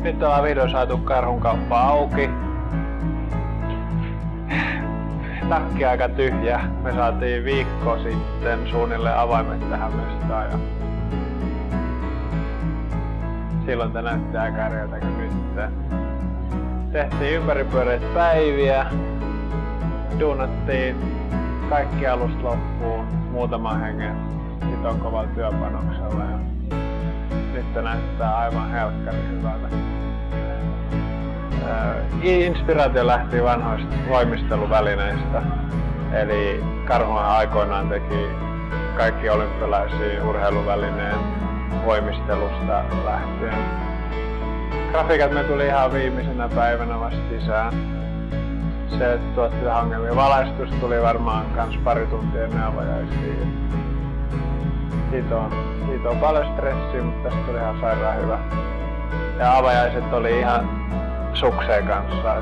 Nyt ollaan vihdoin saatu karhunkauppa auki. Takki aika tyhjä. Me saatiin viikko sitten suunnilleen avaimet tähän mestaan. Ja silloin tää näytti aika eriltä kuin nyt. Tehtiin ympäripyöreitä päiviä. Duunattiin kaikki alusta loppuun. Muutaman hengen siton kovalla työpanoksella. Ja nyt näyttää aivan helkkarin hyvältä. Inspiraatio lähti vanhoista voimisteluvälineistä. Eli Karhuhan aikoinaan teki kaikki olympialaisiin urheiluvälineen voimistelusta lähtien. Grafiikat me tuli ihan viimeisenä päivänä vasta sisään. Se tuotti vähän ongelmia. Valaistus tuli varmaan kans pari tuntia ennen avajaisia. Siitä on paljon stressiä, mutta tästä tuli ihan sairaan hyvä. Ja avajaiset oli ihan sukseen kanssa.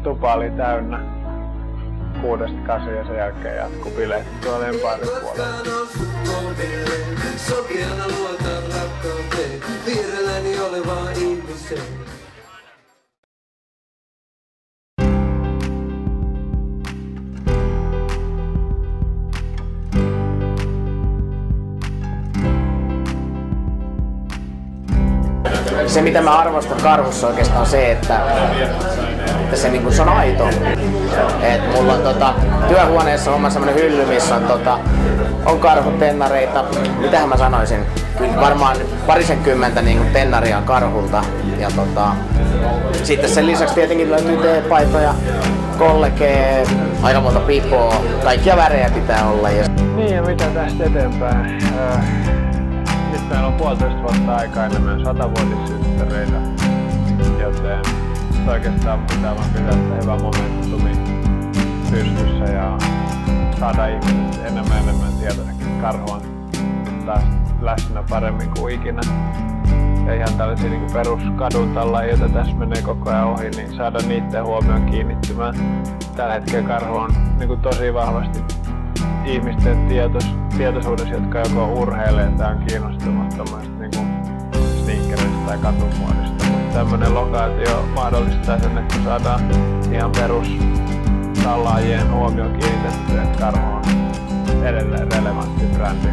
Tupa oli täynnä 6-8 ja sen jälkeen jatkui bileet tuolla Empire-puolella. Sokeana luotan rakkauteen, vierelläni olevaa ihmiseen. Se mitä mä arvostan Karhussa oikeastaan on se, että se, niin se on aito. Et mulla on työhuoneessa on semmonen hylly, missä on karhutennareita. Mitähän mä sanoisin? Kyllä varmaan parisenkymmentä niin tennaria Karhulta. Ja sitten sen lisäksi tietenkin löytyy teepaitoja, kollegee, aika monta pipoa. Kaikkia värejä pitää olla. Niin ja mitä tästä eteenpäin? Nyt meillä on 1,5 vuotta aikaa ennen meidän 100-vuotissynttäreitä, joten oikeastaan pitää vaan pitää hyvä momentumi pystyssä ja saada ihmiset enemmän tietoiseksi. Karhu on taas läsnä paremmin kuin ikinä. Ja ihan tällaisia niin peruskaduntalleja, joita tässä menee koko ajan ohi, niin saada niiden huomioon kiinnittymään. Tällä hetkellä karhu on niin tosi vahvasti ihmisten tietoisuudessa, jotka joko urheilee tai on kiinnostumattomasti niin sneakereista tai katumuodista. Mutta tämmöinen lokaatio mahdollistaa sen, että saadaan ihan perus tallaajien huomioon kiinnitettyä, että karhu on edelleen relevantti brändi.